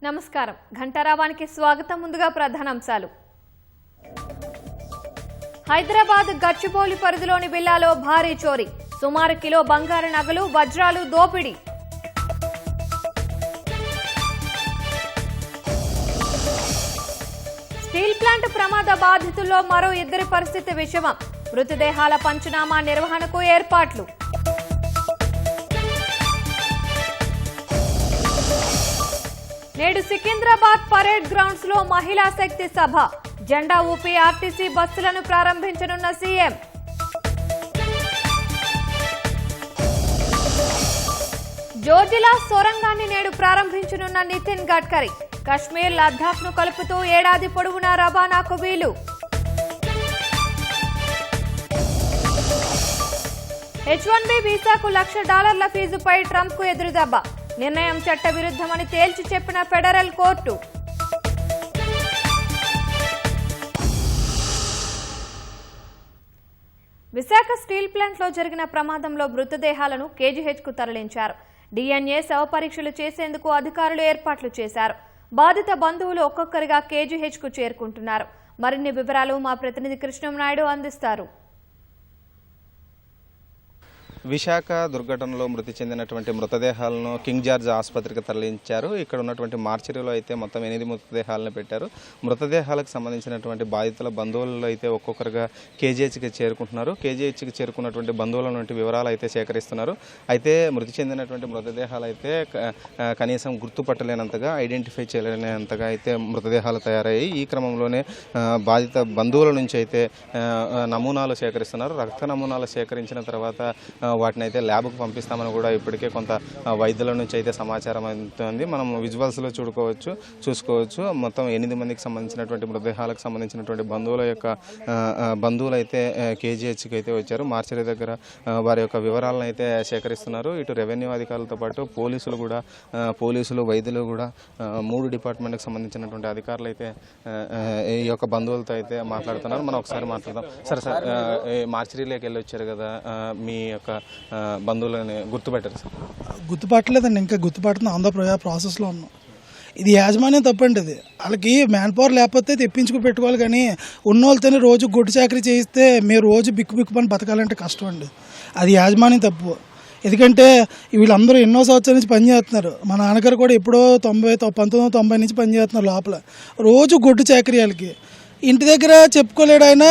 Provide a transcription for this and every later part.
నమస్కారం ఘంటారావానికి స్వాగతం. ముందుగా ప్రధానాంశాలు. హైదరాబాద్ గచ్చిబౌలి పరిధిలోని విల్లాలో భారీ చోరీ, సుమారు కిలో బంగారు నగలు వజ్రాలు దోపిడీ. స్టీల్ ప్లాంట్ ప్రమాద బాధితుల్లో మరో 2 పరిస్థితి విషమం, మృతదేహాల పంచనామా నిర్వహణకు ఏర్పాట్లు. నేడు సికింద్రాబాద్ పరేడ్ గ్రౌండ్స్ లో మహిళా శక్తి సభ, జెండా ఊపి ఆర్టీసీ బస్సులను ప్రారంభించనున్న సీఎం. జోజిలా సొరంగాన్ని నేడు ప్రారంభించనున్న నితిన్ గడ్కరీ, కశ్మీర్ లద్దాఖ్ ను కలుపుతూ ఏడాది పొడవునా రవాణాకు వీలు. H1B వీసాకు $1,00,000 ఫీజుపై ట్రంప్ కు ఎదురుదెబ్బ, నిర్ణయం చట్టవిరుద్ధమని తేల్చి చెప్పిన federal court. Visakha steel plant లో జరిగిన ప్రమాదంలో మృతదేహాలను కేజీహెచ్ కు తరలించారు. DNA శవ పరీక్షలు చేసేందుకు అధికారులు ఏర్పాట్లు చేశారు. బాధిత బంధువులు ఒక్కొక్కరిగా కేజీహెచ్ కు చేరుకుంటున్నారు. మరిన్ని వివరాలు మా ప్రతినిధి కృష్ణంనాయుడు అందిస్తారు. విశాఖ దుర్ఘటనలో మృతి చెందినటువంటి మృతదేహాలను కింగ్ జార్జ్ ఆసుపత్రికి తరలించారు. ఇక్కడ ఉన్నటువంటి మార్చరీలో అయితే మొత్తం 8 మృతదేహాలను పెట్టారు. మృతదేహాలకు సంబంధించినటువంటి బాధితుల బంధువులలో అయితే ఒక్కొక్కరుగా కేజీహెచ్కి చేరుకుంటున్నారు. కేజీహెచ్కి చేరుకున్నటువంటి బంధువుల నుండి వివరాలు అయితే సేకరిస్తున్నారు. అయితే మృతి చెందినటువంటి మృతదేహాలు అయితే కనీసం గుర్తుపట్టలేనంతగా, ఐడెంటిఫై చేయలేనంతగా అయితే మృతదేహాలు తయారయ్యాయి. ఈ క్రమంలోనే బాధిత బంధువుల నుంచి అయితే నమూనాలు సేకరిస్తున్నారు. రక్త నమూనాలు సేకరించిన తర్వాత వాటిని అయితే ల్యాబ్కు పంపిస్తామని కూడా ఇప్పటికే కొంత వైద్యుల నుంచి అయితే సమాచారం అవుతుంది. మనం విజువల్స్లో చూసుకోవచ్చు. మొత్తం 8 మందికి సంబంధించినటువంటి మృతదేహాలకు సంబంధించినటువంటి బంధువులు అయితే కేజీహెచ్కి అయితే వచ్చారు. మార్చరీ దగ్గర వారి యొక్క వివరాలను అయితే సేకరిస్తున్నారు. ఇటు రెవెన్యూ అధికారులతో పాటు పోలీసులు వైద్యులు కూడా 3 డిపార్ట్మెంట్కి సంబంధించినటువంటి అధికారులు అయితే ఈ యొక్క బంధువులతో అయితే మాట్లాడుతున్నారు. మనం ఒకసారి మాట్లాడదాం. సార్ మార్చరీలోకి వెళ్ళి వచ్చారు కదా, మీ యొక్క బంధువులని గుర్తుపెట్టారు సార్? గుర్తుపట్టలేదండి, ఇంకా గుర్తుపడుతున్నా, ఆంధ్ర ప్రాసెస్లో ఉన్నాం. ఇది యాజమాన్యం తప్పండి. ఇది వాళ్ళకి మ్యాన్ పవర్ లేకపోతే తెప్పించుకు పెట్టుకోవాలి, కానీ ఉన్నోళ్ళతోనే రోజు గొడ్డు చాకరీ చేయిస్తే మీరు రోజు బిక్కు పని బతకాలంటే కష్టం అండి. అది యాజమాన్యం తప్పు. ఎందుకంటే వీళ్ళందరూ ఎన్నో సంవత్సరాల నుంచి పనిచేస్తున్నారు. మా నాన్నగారు కూడా ఎప్పుడో 1990 నుంచి పనిచేస్తున్నారు లోపల. రోజు గొడ్డు చాకరీ వాళ్ళకి. ఇంటి దగ్గర చెప్పుకోలేడు, ఆయన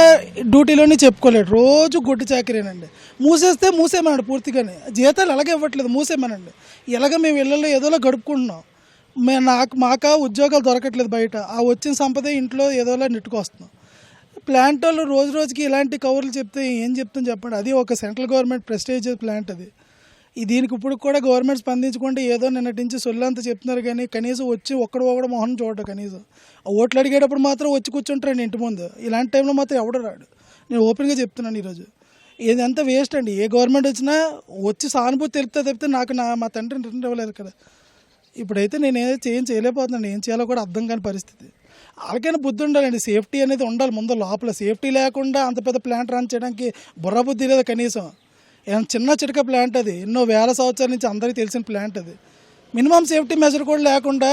డ్యూటీలోనే చెప్పుకోలేడు. రోజు గొడ్డు చాకరీనండి. మూసేస్తే మూసేమనండి పూర్తిగానే. జీతాలు ఎలాగ ఇవ్వట్లేదు, మూసేమనండి. ఇలాగ మేము ఇళ్ళల్లో ఏదోలా గడుపుకుంటున్నాం. మాకు ఉద్యోగాలు దొరకట్లేదు బయట. ఆ వచ్చిన సంపద ఇంట్లో ఏదోలా నెట్టుకొస్తున్నాం. ప్లాంట్ వాళ్ళు రోజుకి ఇలాంటి కవర్లు చెప్తే ఏం చెప్తాం చెప్పండి. అది ఒక సెంట్రల్ గవర్నమెంట్ ప్రెస్టేజ్ ప్లాంట్ అది. దీనికి ఇప్పుడు కూడా గవర్నమెంట్ స్పందించుకుంటే ఏదో నిన్నటి నుంచి సొల్లంతా చెప్తున్నారు, కానీ కనీసం వచ్చి ఒకడు మొహం చూడటం. కనీసం ఓట్లు అడిగేటప్పుడు మాత్రం వచ్చి కూర్చుంటారండి ఇంటి ముందు. ఇలాంటి టైంలో మాత్రం ఎవడు రాడు. నేను ఓపెన్గా చెప్తున్నాను ఈరోజు. ఇదంతా వేస్ట్ అండి. ఏ గవర్నమెంట్ వచ్చినా వచ్చి సానుభూతి తప్పితే నాకు మా తండ్రి రిటర్న్ ఇవ్వలేదు కదా. ఇప్పుడైతే నేను ఏం చేయలేకపోతున్నాను. ఏం చేయాలో కూడా అర్థం కాని పరిస్థితి. వాళ్ళకైనా బుద్ధి ఉండాలండి. సేఫ్టీ అనేది ఉండాలి ముందు. లోపల సేఫ్టీ లేకుండా అంత పెద్ద ప్లాంట్ రన్ చేయడానికి బుర్ర బుద్ధి లేదు కనీసం. చిన్న చిటక ప్లాంట్ అది. ఎన్నో వేల సంవత్సరాల నుంచి అందరికీ తెలిసిన ప్లాంట్ అది. మినిమం సేఫ్టీ మెజర్ కూడా లేకుండా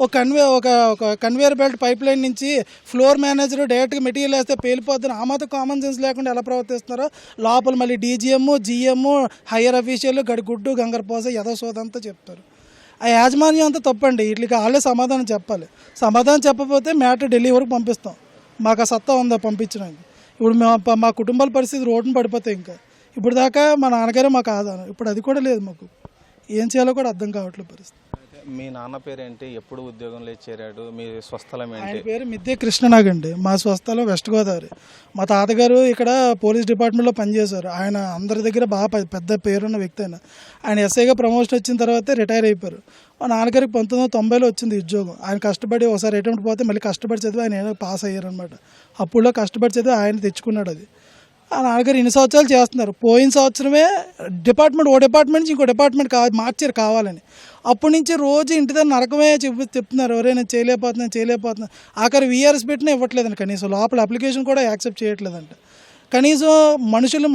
ఒక కన్వేయర్ బెల్ట్ పైప్ లైన్ నుంచి ఫ్లోర్ మేనేజర్ డైరెక్ట్గా మెటీరియల్ వేస్తే పేలిపోద్దని ఆ మాత్రం కామన్ సెన్స్ లేకుండా ఎలా ప్రవర్తిస్తున్నారో లోపల మళ్ళీ DGM, GM, హయ్యర్ అఫీషియల్ గడిగుడ్డు గంగరపోస యథోసోదంతా చెప్తారు. ఆ యాజమాన్యం అంతా తప్పండి. వీటికి వాళ్ళే సమాధానం చెప్పాలి. సమాధానం చెప్పకపోతే మ్యాటర్ ఢిల్లీ వరకు పంపిస్తాం. మాకు ఆ సత్తా ఉందా పంపించడానికి? ఇప్పుడు మా కుటుంబాల పరిస్థితి రోడ్డును పడిపోతాయి. ఇంకా ఇప్పుడు దాకా మా నాన్నగారే మాకు ఆధారం. ఇప్పుడు అది కూడా లేదు. మాకు ఏం చేయాలో కూడా అర్థం కావట్లేదు పరిస్థితి. మీ నాన్న పేరు ఏంటి? ఎప్పుడు ఉద్యోగంలో చేరాడు? మీ స్వస్థలం ఏంటి? ఆయన పేరు మిద్దె కృష్ణనాగ్ అండి. మా స్వస్థలం వెస్ట్ గోదావరి. మా తాతగారు ఇక్కడ పోలీస్ డిపార్ట్మెంట్లో పనిచేశారు. ఆయన అందరి దగ్గర బాగా పెద్ద పేరున్న వ్యక్తి. ఆయన ఎస్ఐగా ప్రమోషన్ వచ్చిన తర్వాత రిటైర్ అయిపోయారు. మా నాన్నగారికి 1990లో వచ్చింది ఉద్యోగం. ఆయన కష్టపడి ఒకసారి అటెంప్ట్ పోతే మళ్ళీ కష్టపడి చదివి ఆయన పాస్ అయ్యారనమాట. అప్పుడులో కష్టపడి చదివి ఆయన తెచ్చుకున్నాడు అది. ఆ నాన్నగారు 2 సంవత్సరాలు చేస్తున్నారు. పోయిన సంవత్సరమే ఓ డిపార్ట్మెంట్ నుంచి ఇంకో డిపార్ట్మెంట్ మార్చారు కావాలని. అప్పటి నుంచి రోజు ఇంటి దగ్గర నరకమే చెప్తున్నారు. ఎవరైనా చేయలేకపోతున్నాను. ఆఖరి VRS పెట్టినా ఇవ్వట్లేదండి. కనీసం లోపల అప్లికేషన్ కూడా యాక్సెప్ట్ చేయట్లేదంట. కనీసం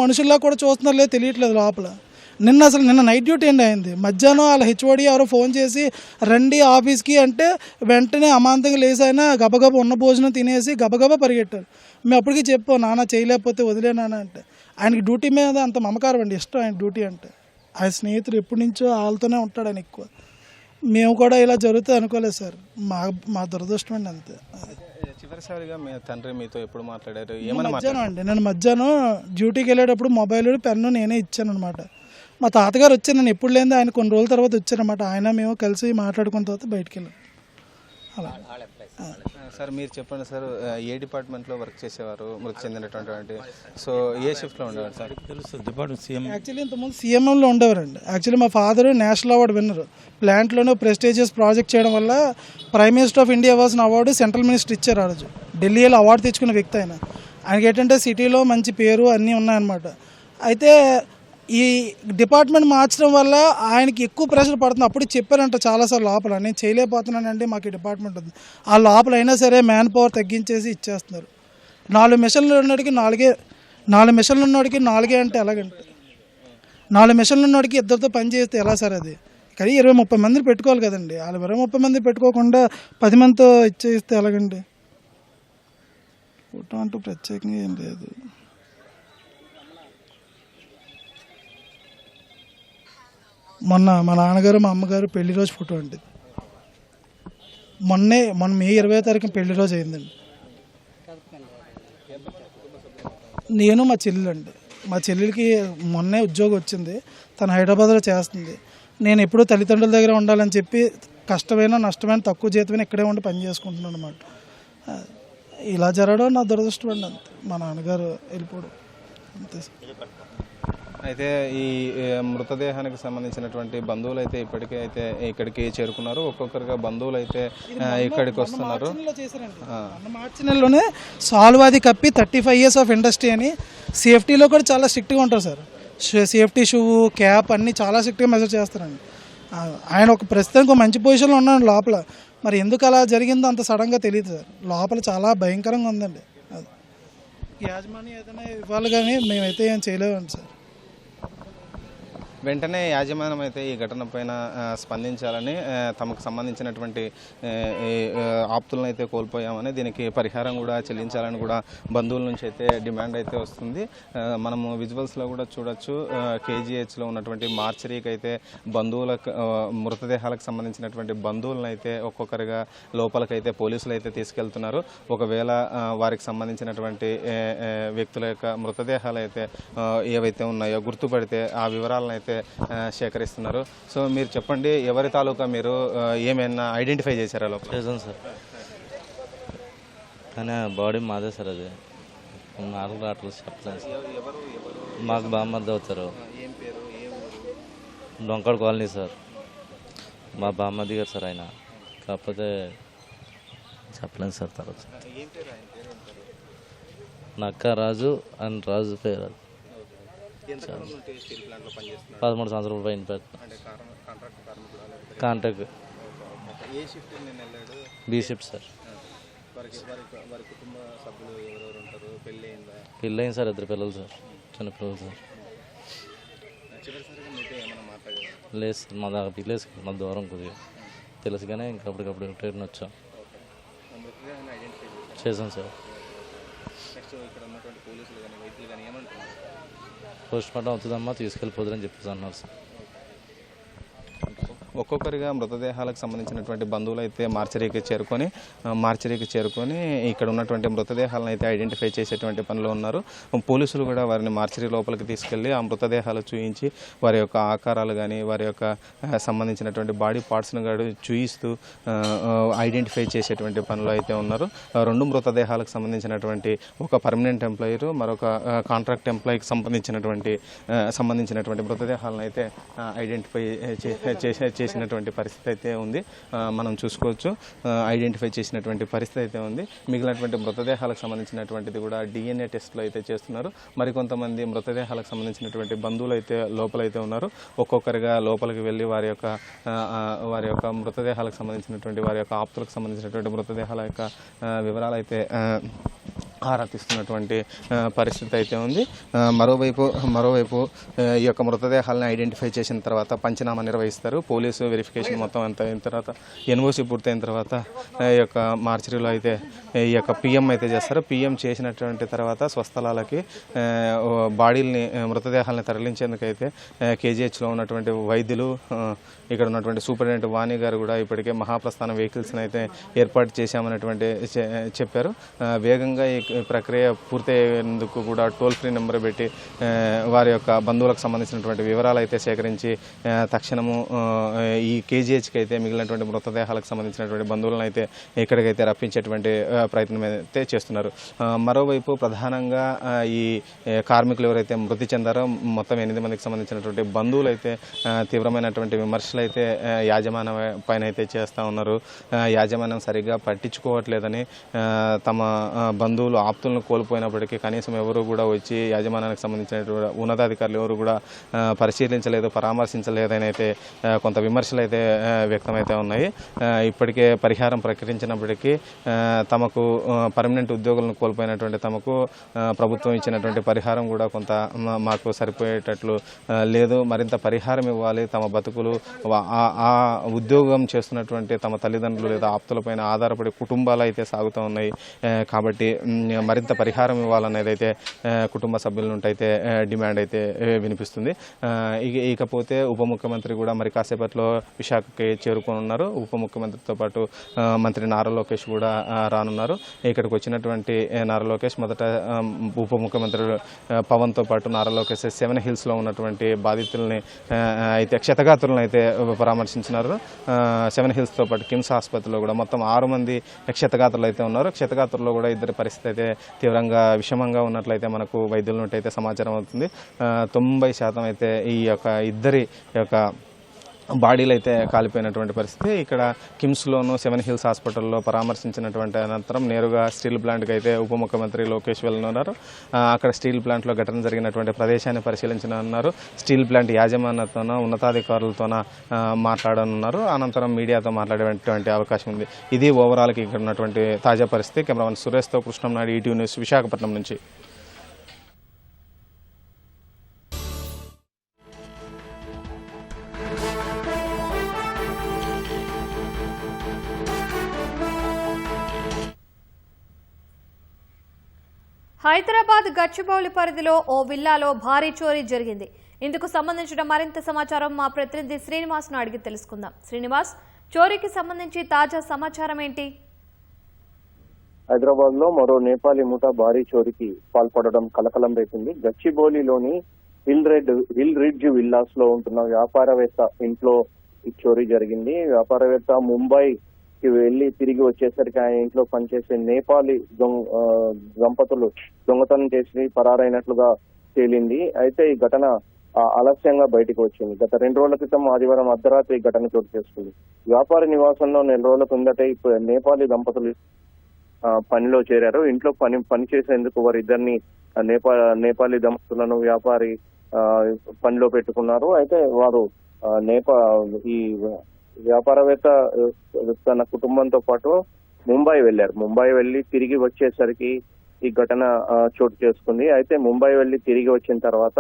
మనుషుల్లా కూడా చూస్తున్నారో లేదో తెలియట్లేదు లోపల. నిన్న నైట్ డ్యూటీ అండి అయింది. మధ్యాహ్నం వాళ్ళ హెచ్ఓడి ఎవరో ఫోన్ చేసి రండి ఆఫీస్కి అంటే వెంటనే అమాంతంగా లేసి ఆయన గబగబా ఉన్న భోజనం తినేసి గబగబా పరిగెట్టారు. మేము అప్పటికి చెప్పాం, నాన్న చేయలేకపోతే వదిలేనానా అంటే. ఆయనకి డ్యూటీ మీద అంత మమకారం అండి, ఇష్టం ఆయన డ్యూటీ అంటే. ఆయన స్నేహితులు ఎప్పటి నుంచో వాళ్ళతోనే ఉంటాడు ఆయన ఎక్కువ. మేము కూడా ఇలా జరుగుతుంది అనుకోలేదు సార్, మా దురదృష్టం అండి అంతే. చివరిసారిగా మీ తండ్రి మీతో ఎప్పుడు మాట్లాడారు? నేను మధ్యాహ్నం డ్యూటీకి వెళ్ళేటప్పుడు మొబైల్ పెన్ను నేనే ఇచ్చాను అనమాట. మా తాతగారు వచ్చాను, నేను ఎప్పుడు లేని ఆయన కొన్ని రోజుల తర్వాత వచ్చారనమాట. ఆయన మేము కలిసి మాట్లాడుకున్న తర్వాత బయటికి వెళ్ళాం. అలా సార్ మీరు చెప్పండి సార్, ఏ డిపార్ట్మెంట్లో వర్క్ చేసేవారు మృతి చెందినటువంటి? సో ఏ షిఫ్ట్లో ఉండేవారు సార్? తెలుసు డిపార్ట్మెంట్ సీఎం. యాక్చువల్లీ ఇంతకుముందు సీఎంఎంలో ఉండేవారండి. యాక్చువల్లీ మా ఫాదర్ నేషనల్ అవార్డు విన్నరు. ప్లాంట్లోనే ప్రెస్టీజియస్ ప్రాజెక్ట్ చేయడం వల్ల prime minister of India awards award central minister ఇచ్చారు ఆ రోజు. ఢిల్లీలో అవార్డు తెచ్చుకున్న వ్యక్తి ఆయన. ఆయనకి ఏంటంటే సిటీలో మంచి పేరు అన్నీ ఉన్నాయన్నమాట. అయితే ఈ డిపార్ట్మెంట్ మార్చడం వల్ల ఆయనకి ఎక్కువ ప్రెషర్ పడుతుంది. అప్పుడు చెప్పారంట చాలాసార్లు లోపల, నేను చేయలేకపోతున్నానండి, మాకు ఈ డిపార్ట్మెంట్ ఉంది. ఆ లోపల అయినా సరే మ్యాన్ పవర్ తగ్గించేసి ఇచ్చేస్తున్నారు. 4 మిషన్లు ఉన్నోడికి 4 మిషన్లు ఉన్నోడికి 4 అంటే ఎలాగంటే, 4 మిషన్లు ఉన్నోడికి ఇద్దరితో పని చేస్తే ఎలా సార్ అది? కానీ 20-30 మందిని పెట్టుకోవాలి కదండి. వాళ్ళు 20-30 మంది పెట్టుకోకుండా 10 మందితో ఇచ్చేస్తే ఎలాగండి? ఫోటో అంటూ ప్రత్యేకంగా ఏం లేదు. మొన్న మా నాన్నగారు మా అమ్మగారు పెళ్లి రోజు ఫోటో అండి. మొన్న మే 20వ తారీఖున పెళ్లి రోజు అయిందండి. నేను మా చెల్లెలు అండి. మా చెల్లెలకి మొన్నే ఉద్యోగం వచ్చింది, తను హైదరాబాద్లో చేస్తుంది. నేను ఎప్పుడూ తల్లిదండ్రుల దగ్గర ఉండాలని చెప్పి కష్టమైన నష్టమైన తక్కువ జీతమైన ఇక్కడే ఉండి పని చేసుకుంటున్నాను అనమాట. ఇలా జరగడం నా దురదృష్టం అండి అంతే. మా నాన్నగారు వెళ్ళిపోవడం అంతే. అయితే ఈ మృతదేహానికి సంబంధించినటువంటి బంధువులు అయితే ఇప్పటికే అయితే ఇక్కడికి చేరుకున్నారు. ఒక్కొక్కరుగా బంధువులు అయితే ఇక్కడికి వస్తున్నారు. మార్చి నెలలోనే సాల్వాది కప్పి 35 years ఆఫ్ ఇండస్ట్రీ అని సేఫ్టీలో కూడా చాలా స్ట్రిక్ట్గా ఉంటారు సార్. సేఫ్టీ షూ క్యాప్ అన్నీ చాలా స్ట్రిక్ట్గా మెజర్ చేస్తారండి. ఆయన ఒక ప్రస్తుతానికి ఒక మంచి పొజిషన్లో ఉన్నాడు లోపల. మరి ఎందుకు అలా జరిగిందో అంత సడన్గా తెలియదు సార్. లోపల చాలా భయంకరంగా ఉందండి. అది యాజమాన్యం ఏదైనా ఇవ్వాలి కానీ మేమైతే ఏం చేయలేమండి సార్. వెంటనే యాజమాన్యం అయితే ఈ ఘటన పైన స్పందించాలని, తమకు సంబంధించినటువంటి ఆప్తులను అయితే కోల్పోయామని, దీనికి పరిహారం కూడా చెల్లించాలని కూడా బంధువుల నుంచి అయితే డిమాండ్ అయితే వస్తుంది. మనము విజువల్స్లో కూడా చూడొచ్చు, కేజీహెచ్లో ఉన్నటువంటి మార్చరీకి అయితే బంధువులకు మృతదేహాలకు సంబంధించినటువంటి బంధువులను అయితే ఒక్కొక్కరిగా లోపలికైతే పోలీసులు అయితే తీసుకెళ్తున్నారు. ఒకవేళ వారికి సంబంధించినటువంటి వ్యక్తుల యొక్క మృతదేహాలు అయితే ఏవైతే ఉన్నాయో గుర్తుపడితే ఆ వివరాలను అయితే సేకరిస్తున్నారు. సో మీరు చెప్పండి, ఎవరి తాలూకా మీరు ఏమైనా ఐడెంటిఫై చేశారా లోపల? చేసాను సార్, కానీ బాడీ మాదే సార్. అది నాలుగు రాట్లు చెప్పలేదు సార్. మాకు బామ్మద్దు అవుతారు. డొంకాడు కాలనీ సార్. మా బామ్మది గారు సార్ ఆయన. కాకపోతే చెప్పలేను సార్. తర్వాత నక్క రాజు అండ్ రాజు పేరు. 13 సంవత్సరాల పైన కాంట్రాక్ట్ బీ షిఫ్ట్ సార్. పెళ్ళయింది సార్, 2 పిల్లలు సార్, చిన్న పిల్లలు సార్. లేదు సార్, మా దగ్గర విలేజ్, మా దూరం కొద్దిగా తెలుసు కానీ ఇంకా అప్పటికప్పుడు ట్రైన్ వచ్చాం. చేసాం సార్. పోస్ట్ మార్టం అవుతుందమ్మా, తీసుకెళ్ళిపోతుందని చెప్పేసి అన్నారు సార్. ఒక్కొక్కరిగా మృతదేహాలకు సంబంధించినటువంటి బంధువులు అయితే మార్చరీకి చేరుకొని ఇక్కడ ఉన్నటువంటి మృతదేహాలను అయితే ఐడెంటిఫై చేసేటువంటి పనిలో ఉన్నారు. పోలీసులు కూడా వారిని మార్చరీ లోపలికి తీసుకెళ్లి ఆ మృతదేహాలు చూయించి వారి యొక్క ఆకారాలు కానీ వారి యొక్క సంబంధించినటువంటి బాడీ పార్ట్స్ను కూడా చూయిస్తూ ఐడెంటిఫై చేసేటువంటి పనిలో అయితే ఉన్నారు. 2 మృతదేహాలకు సంబంధించినటువంటి ఒక పర్మనెంట్ ఎంప్లాయర్, మరొక కాంట్రాక్ట్ ఎంప్లాయీకి సంబంధించినటువంటి మృతదేహాలను అయితే ఐడెంటిఫై చేసినటువంటి పరిస్థితి అయితే ఉంది. మనం చూసుకోవచ్చు, ఐడెంటిఫై చేసినటువంటి పరిస్థితి అయితే ఉంది. మిగిలినటువంటి మృతదేహాలకు సంబంధించినటువంటిది కూడా DNA టెస్ట్లో అయితే చేస్తున్నారు. మరికొంతమంది మృతదేహాలకు సంబంధించినటువంటి బంధువులు అయితే లోపలైతే ఉన్నారు. ఒక్కొక్కరిగా లోపలికి వెళ్ళి వారి యొక్క మృతదేహాలకు సంబంధించినటువంటి వారి యొక్క ఆప్తులకు సంబంధించినటువంటి మృతదేహాల యొక్క వివరాలు అయితే ఆరా తీస్తున్నటువంటి పరిస్థితి అయితే ఉంది. మరోవైపు ఈ యొక్క మృతదేహాలను ఐడెంటిఫై చేసిన తర్వాత పంచనామా నిర్వహిస్తారు. పోలీసు వెరిఫికేషన్ మొత్తం అంత అయిన తర్వాత ఎన్ఓసి పూర్తయిన తర్వాత ఈ యొక్క మార్చరీలో అయితే ఈ యొక్క పిఎం అయితే చేస్తారు. పిఎం చేసినటువంటి తర్వాత స్వస్థలాలకి బాడీల్ని మృతదేహాలను తరలించేందుకైతే కేజీహెచ్లో ఉన్నటువంటి వైద్యులు, ఇక్కడ ఉన్నటువంటి సూపరింటెండెంట్ వాణి గారు కూడా ఇప్పటికే మహాప్రస్థానం వెహికల్స్ని అయితే ఏర్పాటు చేశామన్నటువంటి చెప్పారు. వేగంగా ఈ ప్రక్రియ పూర్తయ్యేందుకు కూడా టోల్ ఫ్రీ నెంబర్ పెట్టి వారి యొక్క బంధువులకు సంబంధించినటువంటి వివరాలు అయితే సేకరించి తక్షణము ఈ కేజీహెచ్కి అయితే మిగిలినటువంటి మృతదేహాలకు సంబంధించినటువంటి బంధువులను అయితే ఇక్కడికైతే రప్పించేటువంటి ప్రయత్నం అయితే చేస్తున్నారు. మరోవైపు ప్రధానంగా ఈ కార్మికులు ఎవరైతే మృతి చెందారో మొత్తం 8 మందికి సంబంధించినటువంటి బంధువులు అయితే తీవ్రమైనటువంటి విమర్శలు అయితే యాజమాన్యం పైన అయితే చేస్తూ ఉన్నారు. యాజమాన్యం సరిగ్గా పట్టించుకోవట్లేదని, తమ బంధువులు ఆప్తులను కోల్పోయినప్పటికీ కనీసం ఎవరు కూడా వచ్చి యాజమాన్యానికి సంబంధించినటువంటి ఉన్నతాధికారులు ఎవరు కూడా పరిశీలించలేదు, పరామర్శించలేదని అయితే కొంత విమర్శలు అయితే వ్యక్తమైతే ఉన్నాయి. ఇప్పటికే పరిహారం ప్రకటించినప్పటికీ తమకు పర్మనెంట్ ఉద్యోగులను కోల్పోయినటువంటి తమకు ప్రభుత్వం ఇచ్చినటువంటి పరిహారం కూడా కొంత మాకు సరిపోయేటట్లు లేదు. మరింత పరిహారం ఇవ్వాలి. తమ బతుకులు ఆ ఉద్యోగం చేస్తున్నటువంటి తమ తల్లిదండ్రులు లేదా ఆప్తులపైన ఆధారపడి కుటుంబాలు అయితే సాగుతూ ఉన్నాయి. కాబట్టి మరింత పరిహారం ఇవ్వాలనేది అయితే కుటుంబ సభ్యుల నుండి అయితే డిమాండ్ అయితే వినిపిస్తుంది. ఇకపోతే ఉప ముఖ్యమంత్రి కూడా మరి కాసేపట్లో విశాఖకి చేరుకోనున్నారు. ఉప ముఖ్యమంత్రితో పాటు మంత్రి నారా లోకేష్ కూడా రానున్నారు. ఇక్కడికి వచ్చినటువంటి నారా లోకేష్ మొదట ఉప ముఖ్యమంత్రి పవన్తో పాటు నారా లోకేష్ 7 హిల్స్లో ఉన్నటువంటి బాధితుల్ని అయితే క్షతగాత్రులను అయితే పరామర్శించినారు. 7 హిల్స్తో పాటు కిమ్స్ ఆసుపత్రిలో కూడా మొత్తం 6 మంది క్షతగాత్రులు అయితే ఉన్నారు. క్షతగాత్రుల్లో కూడా ఇద్దరి పరిస్థితి అయితే తీవ్రంగా విషమంగా ఉన్నట్లయితే మనకు వైద్యుల నుండి అయితే సమాచారం అవుతుంది. 90% అయితే ఈ యొక్క ఇద్దరి యొక్క బాడీలు అయితే కాలిపోయినటువంటి పరిస్థితి. ఇక్కడ కిమ్స్లోను 7 హిల్స్ హాస్పిటల్లో పరామర్శించినటువంటి అనంతరం నేరుగా స్టీల్ ప్లాంట్కి అయితే ఉప ముఖ్యమంత్రి లోకేష్ వెళ్ళనున్నారు. అక్కడ స్టీల్ ప్లాంట్లో ఘటన జరిగినటువంటి ప్రదేశాన్ని పరిశీలించనున్నారు. Steel plant యాజమాన్యతోనూ ఉన్నతాధికారులతోన మాట్లాడనున్నారు. అనంతరం మీడియాతో మాట్లాడేటువంటి అవకాశం ఉంది. ఇది ఓవరాల్కి ఇక్కడ ఉన్నటువంటి తాజా పరిస్థితి. కెమెరామన్ సురేష్తో కృష్ణం నాయుడు, ఈటీవీ న్యూస్, విశాఖపట్నం నుంచి. హైదరాబాద్ గచ్చిబౌలి పరిధిలో ఓ విల్లాలో భారీ చోరీ జరిగింది. ఇందుకు సంబంధించిన మరింత సమాచారం మా ప్రతినిధి శ్రీనివాస్ను అడిగి తెలుసుకుందాం. శ్రీనివాస్, చోరీకి సంబంధించి తాజా సమాచారం ఏంటి? హైదరాబాద్ లో మరో నేపాలీ ముఠా భారీ చోరీకి పాల్పడడం కలకలం రేపింది. గచ్చిబౌలిలోని హిల్ రిడ్జ్ విల్లాస్ లో ఉంటున్న వ్యాపారవేత్త ఇంట్లో ఈ చోరీ జరిగింది. వ్యాపారవేత్త ముంబైకి వెళ్లి తిరిగి వచ్చేసరికి ఆయన ఇంట్లో పనిచేసే నేపాలీ దంపతులు దొంగతనం చేసి పరారైనట్లుగా తేలింది. అయితే ఈ ఘటన ఆలస్యంగా బయటకు వచ్చింది. గత 2 రోజుల క్రితం ఆదివారం అర్ధరాత్రి ఈ ఘటన చోటు చేసుకుంది. వ్యాపార నివాసంలో 4 రోజుల కిందటే నేపాలీ దంపతులు పనిలో చేరారు. ఇంట్లో పని చేసేందుకు వారిద్దరిని నేపాలీ దంపతులను వ్యాపారి పనిలో పెట్టుకున్నారు. అయితే వారు ఈ వ్యాపారవేత్త తన కుటుంబంతో పాటు ముంబై వెళ్లారు. ముంబై వెళ్లి తిరిగి వచ్చేసరికి ఈ ఘటన చోటు చేసుకుంది. అయితే ముంబై వెళ్లి తిరిగి వచ్చిన తర్వాత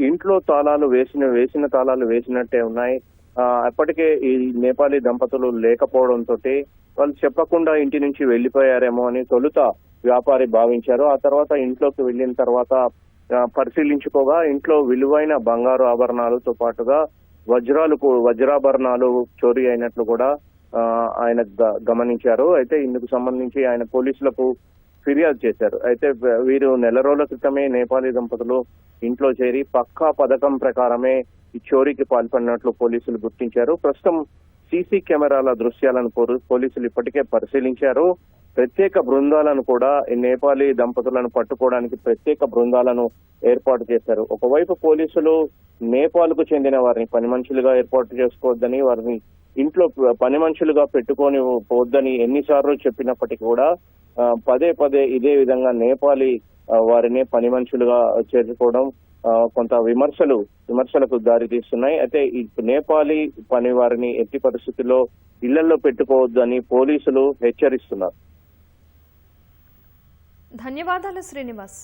ఇంట్లో తాళాలు వేసిన తాళాలు వేసినట్టే ఉన్నాయి. అప్పటికే ఈ నేపాలీ దంపతులు లేకపోవడంతో వాళ్ళు చెప్పకుండా ఇంటి నుంచి వెళ్లిపోయారేమో అని తొలుత వ్యాపారి భావించారు. ఆ తర్వాత ఇంట్లోకి వెళ్లిన తర్వాత పరిశీలించుకోగా ఇంట్లో విలువైన బంగారు ఆభరణాలతో పాటుగా వజ్రాభరణాలు చోరీ అయినట్లు కూడా ఆయన గమనించారు. అయితే ఇందుకు సంబంధించి ఆయన పోలీసులకు ఫిర్యాదు చేశారు. అయితే వీరు 4 రోజుల క్రితమే నేపాలీ దంపతులు ఇంట్లో చేరి పక్కా పథకం ప్రకారమే ఈ చోరీకి పాల్పడినట్లు పోలీసులు గుర్తించారు. ప్రస్తుతం సీసీ కెమెరాల దృశ్యాలను పోలీసులు ఇప్పటికే పరిశీలించారు. ప్రత్యేక బృందాలను కూడా ఈ నేపాలీ దంపతులను పట్టుకోవడానికి ప్రత్యేక బృందాలను ఏర్పాటు చేశారు. ఒకవైపు పోలీసులు నేపాల్కు చెందిన వారిని పని మనుషులుగా ఏర్పాటు చేసుకోవద్దని, వారిని ఇంట్లో పని మనుషులుగా పెట్టుకొని పోవద్దని ఎన్నిసార్లు చెప్పినప్పటికీ కూడా పదే ఇదే విధంగా నేపాలీ వారిని పని మనుషులుగా చేర్చుకోవడం కొంత విమర్శలకు దారి తీస్తున్నాయి. అయితే ఈ నేపాలీ పని వారిని ఎట్టి పరిస్థితుల్లో ఇళ్లలో పెట్టుకోవద్దని పోలీసులు హెచ్చరిస్తున్నారు. ధన్యవాదాలు శ్రీనివాస్.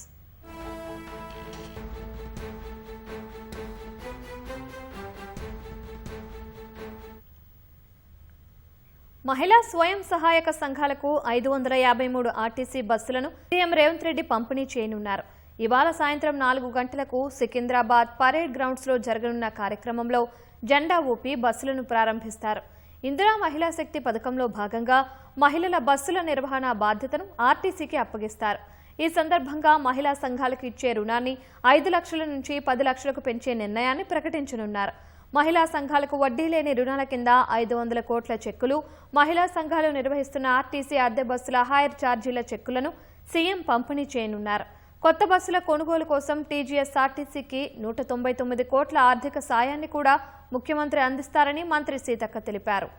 మహిళా స్వయం సహాయక సంఘాలకు 553 ఆర్టీసీ బస్సులను సీఎం రేవంత్ రెడ్డి పంపిణీ చేయనున్నారు. ఇవాళ సాయంత్రం 4 గంటలకు సికింద్రాబాద్ పరేడ్ గ్రౌండ్స్ లో జరగనున్న కార్యక్రమంలో జెండా ఊపి బస్సులను ప్రారంభిస్తారు. ఇందిరా మహిళా శక్తి పథకంలో భాగంగా మహిళల బస్సుల నిర్వహణ బాధ్యతను ఆర్టీసీకి అప్పగిస్తారు. ఈ సందర్భంగా మహిళా సంఘాలకు ఇచ్చే రుణాన్ని 5 లక్షల నుంచి 10 లక్షలకు పెంచే నిర్ణయాన్ని ప్రకటించనున్నారు. మహిళా సంఘాలకు వడ్డీ లేని రుణాల కింద 500 కోట్ల చెక్కులు, మహిళా సంఘాలు నిర్వహిస్తున్న ఆర్టీసీ అద్దె బస్సుల హైర్ ఛార్జీల చెక్కులను సీఎం పంపిణీ చేయనున్నారు. కొత్త బస్సుల కొనుగోలు కోసం టీజీఎస్ ఆర్టీసీకి 199 కోట్ల ఆర్థిక సాయాన్ని కూడా ముఖ్యమంత్రి అందిస్తారని మంత్రి సీతక్క తెలిపారు.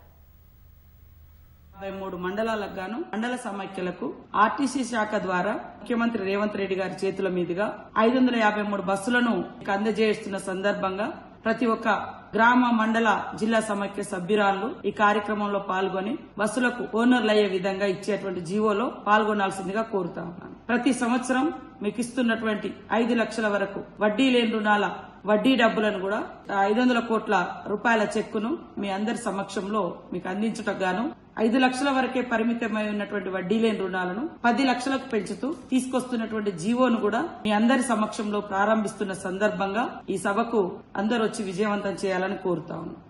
53 మండలాలకు గాను మండల సమైక్యలకు ఆర్టీసీ శాఖ ద్వారా ముఖ్యమంత్రి రేవంత్ రెడ్డి గారి చేతుల మీదుగా 553 బస్సులను అందజేస్తున్న సందర్భంగా ప్రతి ఒక్క గ్రామ, మండల, జిల్లా సమైక్య సభ్యురాలు ఈ కార్యక్రమంలో పాల్గొని బస్సులకు ఓనర్లు అయ్యే విధంగా ఇచ్చేటువంటి జీవోలో పాల్గొనాల్సిందిగా కోరుతా ఉన్నాను. ప్రతి సంవత్సరం మీకు ఇస్తున్నటువంటి 5 లక్షల వరకు వడ్డీ లేని రుణాల వడ్డీ డబ్బులను కూడా 500 కోట్ల రూపాయల చెక్కును మీ అందరి సమక్షంలో మీకు అందించుటకు గాను 5 లక్షల వరకే పరిమితమై ఉన్నటువంటి వడ్డీ లేని రుణాలను 10 లక్షలకు పెంచుతూ తీసుకొస్తున్నటువంటి జీవోను కూడా మీ అందరి సమక్షంలో ప్రారంభిస్తున్న సందర్భంగా ఈ సభకు అందరూ వచ్చి విజయవంతం చేయాలని కోరుతా ఉన్నాను.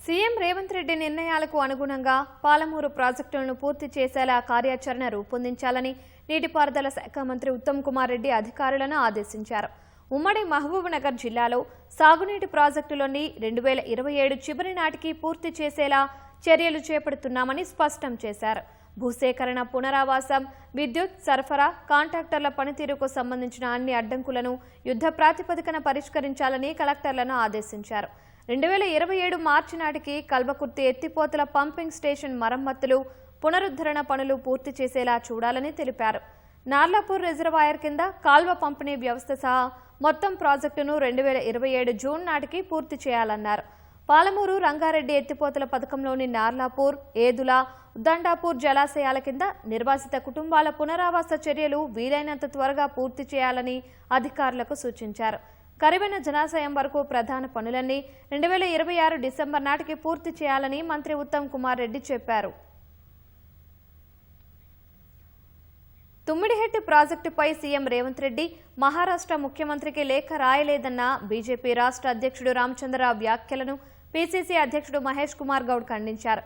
సీఎం రేవంత్ రెడ్డి నిర్ణయాలకు అనుగుణంగా పాలమూరు ప్రాజెక్టులను పూర్తి చేసేలా కార్యాచరణ రూపొందించాలని నీటిపారుదల శాఖ మంత్రి ఉత్తమ్ కుమార్ రెడ్డి అధికారులను ఆదేశించారు. ఉమ్మడి మహబూబ్నగర్ జిల్లాలో సాగునీటి ప్రాజెక్టులోని 2027 చివరి నాటికి పూర్తి చేసేలా చర్యలు చేపడుతున్నామని స్పష్టం చేశారు. భూసేకరణ, పునరావాసం, విద్యుత్ సరఫరా, కాంట్రాక్టర్ల పనితీరుకు సంబంధించిన అన్ని అడ్డంకులను యుద్ధ ప్రాతిపదికన పరిష్కరించాలని కలెక్టర్లను ఆదేశించారు. 2027 మార్చి నాటికి కల్వకుర్తి ఎత్తిపోతల పంపింగ్ స్టేషన్ మరమ్మతులు, పునరుద్ధరణ పనులు పూర్తి చేసేలా చూడాలని తెలిపారు. నార్లాపూర్ రిజర్వాయర్ కింద కాల్వ పంపిణీ వ్యవస్థ సహా మొత్తం ప్రాజెక్టును 2027 జూన్ నాటికి పూర్తి చేయాలన్నారు. పాలమూరు, రంగారెడ్డి ఎత్తిపోతల పథకంలోని నార్లాపూర్, ఏదుల, ఉద్దండాపూర్ జలాశయాల కింద నిర్వాసిత కుటుంబాల పునరావాస చర్యలు వీలైనంత త్వరగా పూర్తి చేయాలని అధికారులకు సూచించారు. కరివెన జలాశయం వరకు ప్రధాన పనులన్నీ 2026 డిసెంబర్ నాటికి పూర్తి చేయాలని మంత్రి ఉత్తమ్ కుమార్ రెడ్డి చెప్పారు. తుమ్మిడిహెట్టి ప్రాజెక్టుపై సీఎం రేవంత్ రెడ్డి మహారాష్ట్ర ముఖ్యమంత్రికి లేఖ రాయలేదన్న బీజేపీ రాష్ట్ర అధ్యక్షుడు రామచంద్రరావు వ్యాఖ్యలను పీసీసీ అధ్యక్షుడు మహేష్ కుమార్ గౌడ్ ఖండించారు.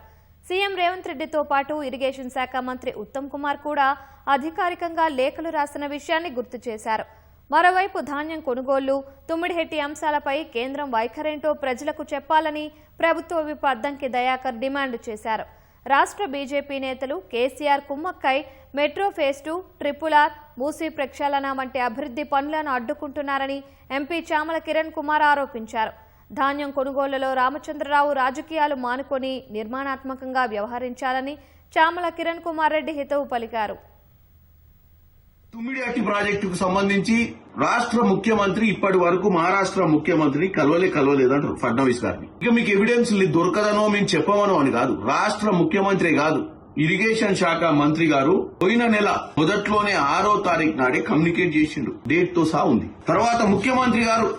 సీఎం రేవంత్ రెడ్డితో పాటు ఇరిగేషన్ శాఖ మంత్రి ఉత్తమ్ కుమార్ కూడా అధికారికంగా లేఖలు రాసిన విషయాన్ని గుర్తు చేశారు. మరోవైపు ధాన్యం కొనుగోళ్లు, తుమ్మిడిహెట్టి అంశాలపై కేంద్రం వైఖరేంటో ప్రజలకు చెప్పాలని ప్రభుత్వ విప్ అద్దంకి దయాకర్ డిమాండ్ చేశారు. రాష్ట్ర బీజేపీ నేతలు కేసీఆర్ కుమ్మక్కై మెట్రో ఫేజ్ 2, RRR, మూసీ ప్రక్షాళన వంటి అభివృద్ధి పనులను అడ్డుకుంటున్నారని ఎంపీ చామల కిరణ్ కుమార్ ఆరోపించారు. ధాన్యం కొనుగోళ్లలో రామచంద్రరావు రాజకీయాలు మానుకొని నిర్మాణాత్మకంగా వ్యవహరించాలని చామల కిరణ్ కుమార్ రెడ్డి హితవు పలికారు. తుమ్మిడిహట్టి ప్రాజెక్టుకు సంబంధించి రాష్ట్ర ముఖ్యమంత్రి ఇప్పటి వరకు మహారాష్ట్ర ముఖ్యమంత్రిని కలవలేదంటారు ఫడ్నవీస్ గారిని. ఇక మీకు ఎవిడెన్స్ దొరకదనో మేము చెప్పమనో అని కాదు, రాష్ట్ర ముఖ్యమంత్రి కాదు, ఇరిగేషన్ శాఖ మంత్రి గారు పోయిన నెల మొదట్లోనే 6వ తారీఖు నాడే కమ్యూనికేట్ చేసిండు, డేట్ తో సహా ఉంది. తర్వాత ముఖ్యమంత్రి గారు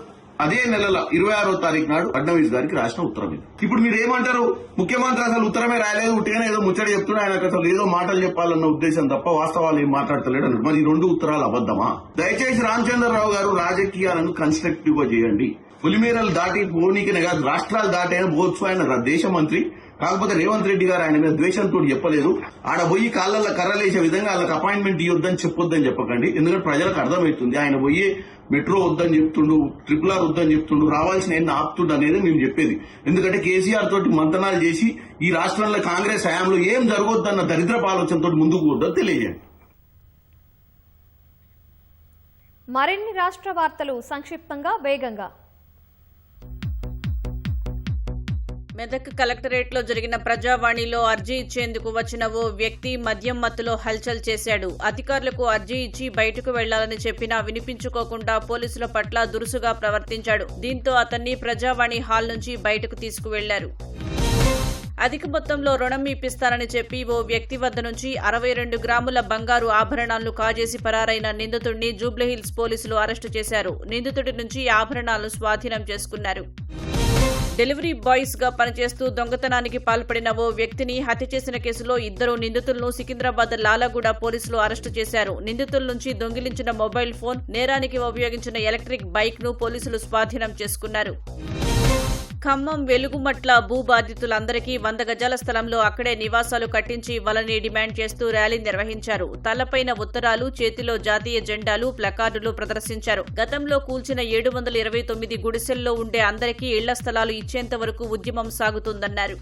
అదే నెలల 26వ తారీఖు నాడు ఫడ్నవీస్ గారికి రాసిన ఉత్తరం ఇది. ఇప్పుడు మీరు ఏమంటారు, ముఖ్యమంత్రి అసలు ఉత్తరమే రాయలేదు, ఉట్టిగానే ఏదో ముచ్చట చెప్తున్నా, ఆయనకు అసలు ఏదో మాటలు చెప్పాలన్న ఉద్దేశం తప్ప వాస్తవాలు ఏం మాట్లాడతలేడు అన్నాడు. మరి ఈ 2 ఉత్తరాలు అబద్దమా? దయచేసి రామచంద్రరావు గారు రాజకీయాలను కన్స్ట్రక్టివ్ గా చేయండి. పొలిమేరలు దాటి పోనీకనే కాదు, రాష్ట్రాలు దాటైనా పోవచ్చు. ఆయన దేశ మంత్రి, కాకపోతే రేవంత్ రెడ్డి గారు ఆయన మీద ద్వేషంతో చెప్పలేదు. ఆడ పోయి కాళ్ళల్లో కర్రలేసే విధంగా వాళ్ళకి అపాయింట్మెంట్ ఇవ్వద్దని చెప్పొద్దని చెప్పకండి. ఎందుకంటే ప్రజలకు అర్థమవుతుంది ఆయన పోయి మెట్రో వద్దని చెప్తుండు, RRR వద్దని చెప్తుండు, రావాల్సిన ఎన్ని ఆపుతుండు అనేది మేము చెప్పేది. ఎందుకంటే కేసీఆర్ తోటి మంతనాలు చేసి ఈ రాష్ట్రంలో కాంగ్రెస్ హయాంలో ఏం జరగొద్దన్న దరిద్రపు ఆలోచనతో ముందుకు పోద్దని తెలియజేయండి. మరిన్ని రాష్ట్ర వార్తలు సంక్షిప్తంగా, వేగంగా. మెదక్ కలెక్టరేట్లో జరిగిన ప్రజావాణిలో అర్జీ ఇచ్చేందుకు వచ్చిన ఓ వ్యక్తి మద్యం మత్తులో హల్చల్ చేశాడు. అధికారులకు అర్జీ ఇచ్చి బయటకు వెళ్లాలని చెప్పినా వినిపించుకోకుండా పోలీసుల పట్ల దురుసుగా ప్రవర్తించాడు. దీంతో అతన్ని ప్రజావాణి హాల్ నుంచి బయటకు తీసుకువెళ్లారు. అధిక మొత్తంలో రుణం ఇప్పిస్తానని చెప్పి ఓ వ్యక్తి వద్ద నుంచి 62 గ్రాముల బంగారు ఆభరణాలను కాజేసి పరారైన నిందితుడిని జూబ్లీహిల్స్ పోలీసులు అరెస్టు చేశారు. నిందితుడి నుంచి ఆభరణాలను స్వాధీనం చేసుకున్నారు. డెలివరీ బాయ్స్ గా పనిచేస్తూ దొంగతనానికి పాల్పడిన ఓ వ్యక్తిని హత్య చేసిన కేసులో 2 నిందితులను సికింద్రాబాద్ లాలాగూడ పోలీసులు అరెస్టు చేశారు. నిందితుల నుంచి దొంగిలించిన మొబైల్ ఫోన్, నేరానికి ఉపయోగించిన ఎలక్ట్రిక్ బైక్ ను పోలీసులు స్వాధీనం చేసుకున్నారు. ఖమ్మం వెలుగుమట్ల భూ బాధితులందరికీ 100 గజాల స్థలంలో అక్కడే నివాసాలు కట్టించి ఇవ్వాలని డిమాండ్ చేస్తూ ర్యాలీ నిర్వహించారు. తలపైన ఉత్తరాలు, చేతిలో జాతీయ జెండాలు, ప్లకార్డులు ప్రదర్శించారు. గతంలో కూల్చిన 729 గుడిసెల్లో ఉండే అందరికీ ఇళ్ల స్థలాలు ఇచ్చేంత వరకు ఉద్యమం సాగుతుందన్నారు.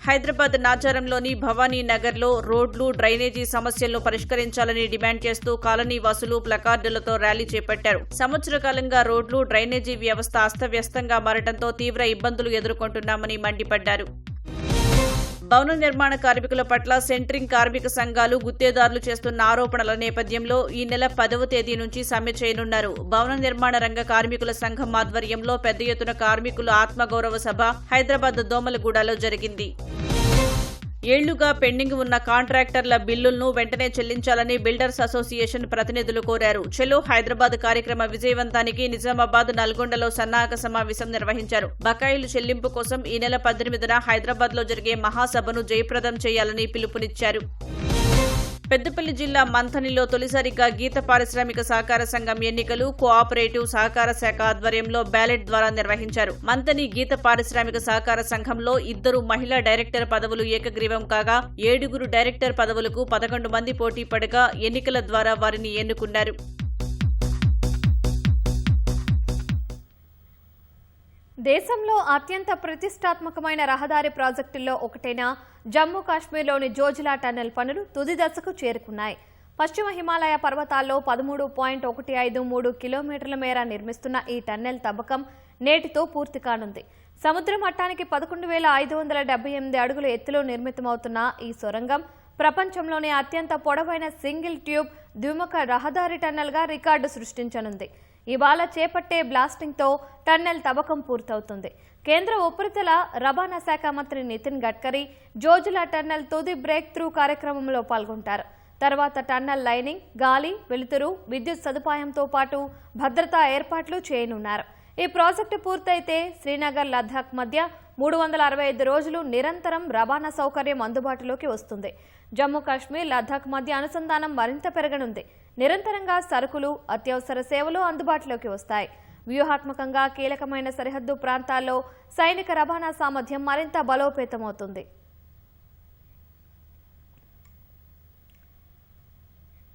హైదరాబాద్ నాచారంలోని భవానీ నగర్లో రోడ్లు, డ్రైనేజీ సమస్యలను పరిష్కరించాలని డిమాండ్ చేస్తూ కాలనీ వాసులు ప్లకార్డులతో ర్యాలీ చేపట్టారు. సంవత్సర కాలంగా రోడ్లు, డ్రైనేజీ వ్యవస్థ అస్తవ్యస్తంగా మారడంతో తీవ్ర ఇబ్బందులు ఎదుర్కొంటున్నామని మండిపడ్డారు. భవన నిర్మాణ కార్మికుల పట్ల సెంట్రింగ్ కార్మిక సంఘాలు, గుత్తేదారులు చేస్తున్న ఆరోపణల నేపథ్యంలో ఈ నెల 10వ తేదీ నుంచి సమ్మె చేయనున్నారు. భవన నిర్మాణ రంగ కార్మికుల సంఘం ఆధ్వర్యంలో పెద్ద ఎత్తున కార్మికుల ఆత్మగౌరవ సభ హైదరాబాద్ దోమలగూడలో జరిగింది. ఏళ్లుగా పెండింగ్ ఉన్న కాంట్రాక్టర్ల బిల్లులను వెంటనే చెల్లించాలని బిల్డర్స్ అసోసియేషన్ ప్రతినిధులు కోరారు. చెలో హైదరాబాద్ కార్యక్రమ విజయవంతానికి నిజామాబాద్, నల్గొండలో సన్నాహక సమావేశం నిర్వహించారు. బకాయిలు చెల్లింపు కోసం ఈ నెల 18న హైదరాబాద్ లో జరిగే మహాసభను జయప్రదం చేయాలని పిలుపునిచ్చారు. పెద్దపల్లి జిల్లా మంథనిలో తొలిసారిగా గీత పారిశ్రామిక సహకార సంఘం ఎన్నికలు కోఆపరేటివ్ సహకార శాఖ ఆధ్వర్యంలో బ్యాలెట్ ద్వారా నిర్వహించారు. మంథని గీత పారిశ్రామిక సహకార సంఘంలో 2 మహిళా డైరెక్టర్ పదవులు ఏకగ్రీవం కాగా 7 డైరెక్టర్ పదవులకు 11 మంది పోటీ పడగా ఎన్నికల ద్వారా వారిని ఎన్నుకున్నారు. దేశంలో అత్యంత ప్రతిష్టాత్మకమైన రహదారి ప్రాజెక్టుల్లో ఒకటైన జమ్మూ కాశ్మీర్లోని జోజిలా టన్నెల్ పనులు తుది దశకు చేరుకున్నాయి. పశ్చిమ హిమాలయ పర్వతాల్లో 13.153 కిలోమీటర్ల మేర నిర్మిస్తున్న ఈ టన్నెల్ తవ్వకం నేటితో పూర్తి కానుంది. సముద్ర మట్టానికి 11,578 అడుగుల ఎత్తులో నిర్మితమవుతున్న ఈ సొరంగం ప్రపంచంలోనే అత్యంత పొడవైన సింగిల్ ట్యూబ్ ద్విముఖ రహదారి టన్నెల్గా రికార్డు సృష్టించనుంది. ఇవాళ చేపట్టే బ్లాస్టింగ్తో టన్నెల్ తవ్వకం పూర్తవుతుంది. కేంద్ర ఉపరితల రవాణా శాఖ మంత్రి నితిన్ గడ్కరీ జోజిలా టన్నెల్ తుది బ్రేక్ త్రూ కార్యక్రమంలో పాల్గొంటారు. తర్వాత టన్నెల్ లైనింగ్, గాలి, వెలుతురు, విద్యుత్ సదుపాయంతో పాటు భద్రతా ఏర్పాట్లు చేయనున్నారు. ఈ ప్రాజెక్టు పూర్తయితే శ్రీనగర్, లద్దాఖ్ మధ్య 365 రోజులు నిరంతరం రవాణా సౌకర్యం అందుబాటులోకి వస్తుంది. జమ్మూ కాశ్మీర్, లద్దాఖ్ మధ్య అనుసంధానం మరింత పెరగనుంది. నిరంతరంగా సరుకులు, అత్యవసర సేవలు అందుబాటులోకి వస్తాయి. వ్యూహాత్మకంగా కీలకమైన సరిహద్దు ప్రాంతాల్లో సైనిక రవాణా సామర్థ్యం మరింత బలోపేతమవుతుంది.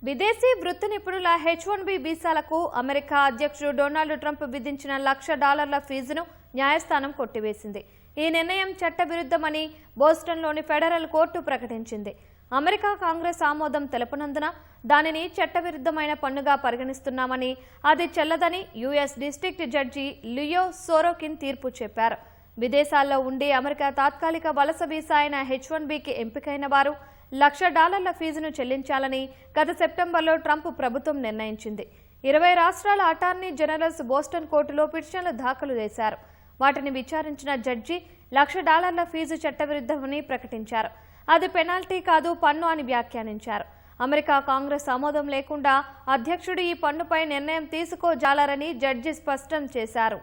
విదేశీ వృత్తి నిపుణుల H-1B వీసాలకు అమెరికా అధ్యక్షుడు డొనాల్డ్ ట్రంప్ విధించిన $1,00,000 ఫీజును న్యాయస్థానం కొట్టివేసింది. ఈ నిర్ణయం చట్టవిరుద్ధమని బోస్టన్లోని ఫెడరల్ కోర్టు ప్రకటించింది. అమెరికా కాంగ్రెస్ ఆమోదం తెలపనందున దానిని చట్టవిరుద్ధమైన పన్నుగా పరిగణిస్తున్నామని, అది చెల్లదని యుఎస్ డిస్ట్రిక్ట్ జడ్జి లియో సోరోకిన్ తీర్పు చెప్పారు. విదేశాల్లో ఉండి అమెరికా తాత్కాలిక వలస వీసా అయిన H-1Bకి ఎంపికైన వారు $1,00,000 ఫీజును చెల్లించాలని గత సెప్టెంబర్లో ట్రంప్ ప్రభుత్వం నిర్ణయించింది. 20 రాష్ట్రాల అటార్నీ జనరల్స్ బోస్టన్ కోర్టులో పిటిషన్లు దాఖలు చేశారు. వాటిని విచారించిన జడ్జి $1,00,000 ఫీజు చట్టవిరుద్ధమని ప్రకటించారు. అది పెనాల్టీ కాదు, పన్ను అని వ్యాఖ్యానించారు. అమెరికా కాంగ్రెస్ ఆమోదం లేకుండా అధ్యక్షుడు ఈ పన్నుపై నిర్ణయం తీసుకోజాలరని జడ్జి స్పష్టం చేశారు.